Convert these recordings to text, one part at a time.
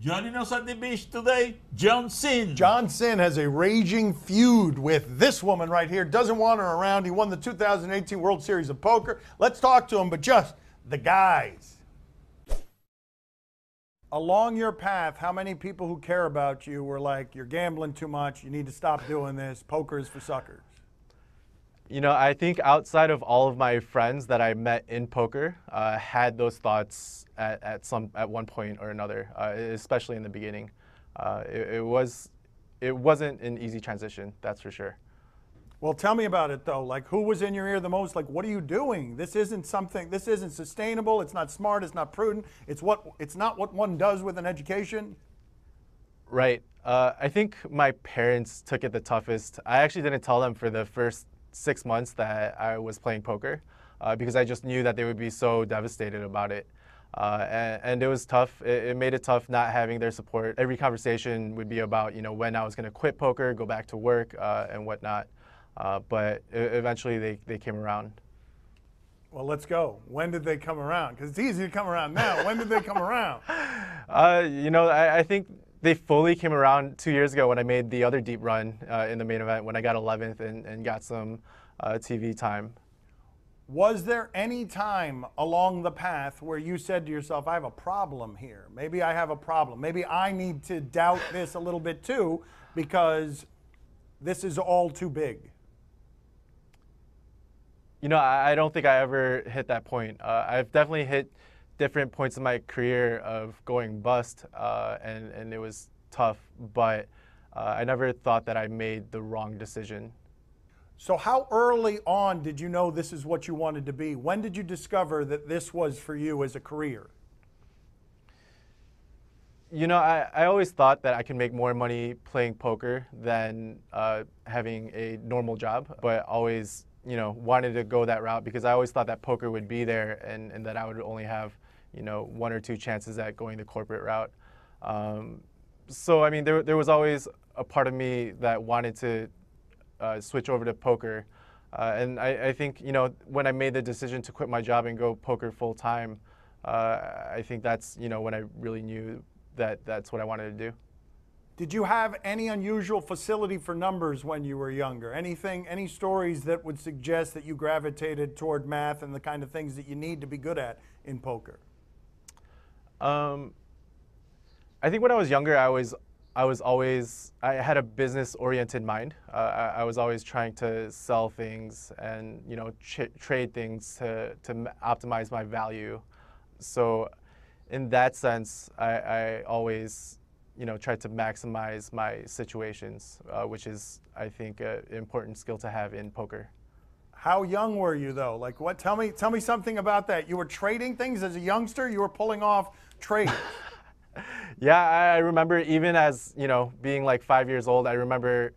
Joining us at the beach today, John Cynn. John Cynn has a raging feud with this woman right here. Doesn't want her around. He won the 2018 World Series of Poker. Let's talk to him, but just the guys. Along your path, how many people who care about you were like, you're gambling too much, you need to stop doing this, poker is for suckers? You know, I think outside of all of my friends that I met in poker, had those thoughts at one point or another, especially in the beginning. It wasn't an easy transition, that's for sure. Well, tell me about it though. Like, who was in your ear the most? Like, what are you doing? This isn't sustainable. It's not smart. It's not prudent. It's not what one does with an education. Right. I think my parents took it the toughest. I actually didn't tell them for the first 6 months that I was playing poker because I just knew that they would be so devastated about it. And it was tough. It made it tough not having their support. Every conversation would be about, you know, when I was going to quit poker, go back to work and whatnot. But eventually they came around. Well, let's go. When did they come around? Because it's easy to come around now. When did they come around? You know, I think they fully came around 2 years ago when I made the other deep run in the main event, when I got 11th and got some TV time. Was there any time along the path where you said to yourself, I have a problem here. Maybe I have a problem. Maybe I need to doubt this a little bit too because this is all too big? You know, I don't think I ever hit that point. I've definitely hit different points in my career of going bust, and it was tough, but I never thought that I made the wrong decision. So how early on did you know this is what you wanted to be? When did you discover that this was for you as a career? You know, I always thought that I could make more money playing poker than having a normal job, but always, you know, wanted to go that route because I always thought that poker would be there and that I would only have, you know, 1 or 2 chances at going the corporate route. So, I mean, there was always a part of me that wanted to switch over to poker. And I think, you know, when I made the decision to quit my job and go poker full time, I think that's, you know, when I really knew that that's what I wanted to do. Did you have any unusual facility for numbers when you were younger? Anything, any stories that would suggest that you gravitated toward math and the kind of things that you need to be good at in poker? I think when I was younger, I had a business-oriented mind. I was always trying to sell things and, you know, trade things to optimize my value. So in that sense, I always, you know, tried to maximize my situations, which is, I think, an important skill to have in poker. How young were you though? Like what? Tell me something about that. You were trading things as a youngster. You were pulling off trades. Yeah, I remember even as, you know, being like 5 years old, I remember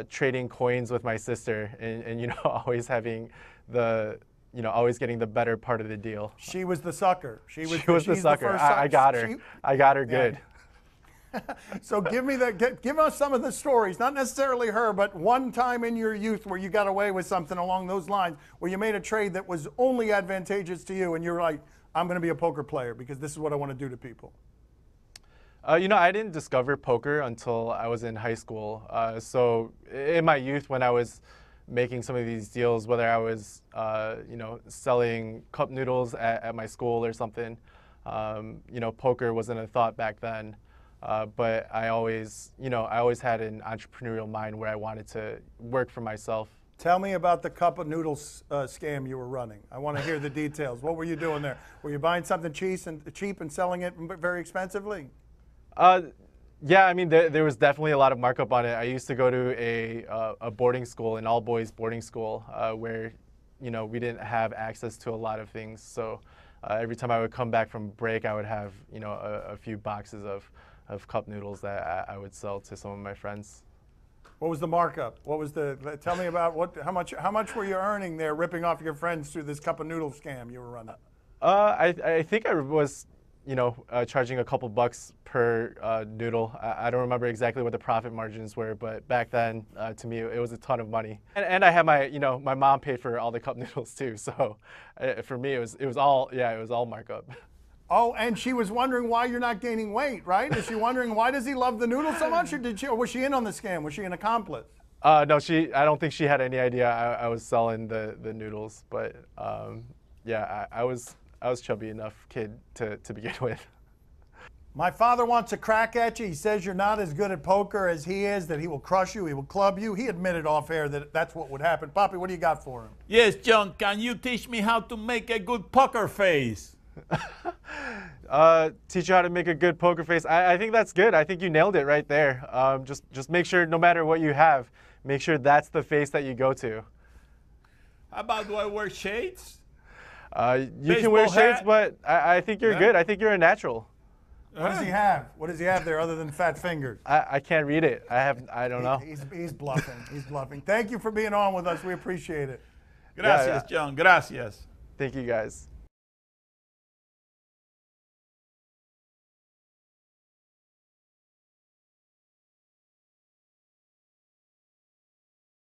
trading coins with my sister and you know, always having the, you know, always getting the better part of the deal. She was the sucker. She was the sucker. I got her. I got her good. Yeah. So give us some of the stories, not necessarily her, but one time in your youth where you got away with something along those lines, where you made a trade that was only advantageous to you and you're like, I'm going to be a poker player because this is what I want to do to people. You know, I didn't discover poker until I was in high school. So in my youth, when I was making some of these deals, whether I was, you know, selling cup noodles at my school or something, you know, poker wasn't a thought back then. But I always, you know, I always had an entrepreneurial mind where I wanted to work for myself. Tell me about the cup of noodles scam you were running. I want to hear the details. What were you doing there? Were you buying something cheap and selling it very expensively? Yeah, I mean, there was definitely a lot of markup on it. I used to go to a boarding school, an all-boys boarding school, where, you know, we didn't have access to a lot of things. So every time I would come back from break, I would have, you know, a few boxes of cup noodles that I would sell to some of my friends. What was the markup? What was tell me about how much were you earning there ripping off your friends through this cup of noodle scam you were running? I think I was, you know, charging a couple bucks per noodle. I don't remember exactly what the profit margins were, but back then, to me, it was a ton of money. And I had my, you know, my mom paid for all the cup noodles too. So for me, it was all markup. Oh, and she was wondering why you're not gaining weight, right? Is she wondering why does he love the noodles so much, or was she in on the scam? Was she an accomplice? No, I don't think she had any idea I was selling the noodles, but yeah, I was chubby enough kid to begin with. My father wants a crack at you. He says you're not as good at poker as he is, that he will crush you, he will club you. He admitted off air that that's what would happen. Papi, what do you got for him? Yes, John, can you teach me how to make a good poker face? Teach you how to make a good poker face. I think that's good. I think you nailed it right there. Just make sure no matter what you have, make sure that's the face that you go to. How about do I wear shades? You can wear shades, but I think you're good. I think you're a natural. What does he have? What does he have there other than fat fingers? I can't read it. I don't know. He's bluffing. He's bluffing. Thank you for being on with us. We appreciate it. Gracias, John. Gracias. Thank you, guys.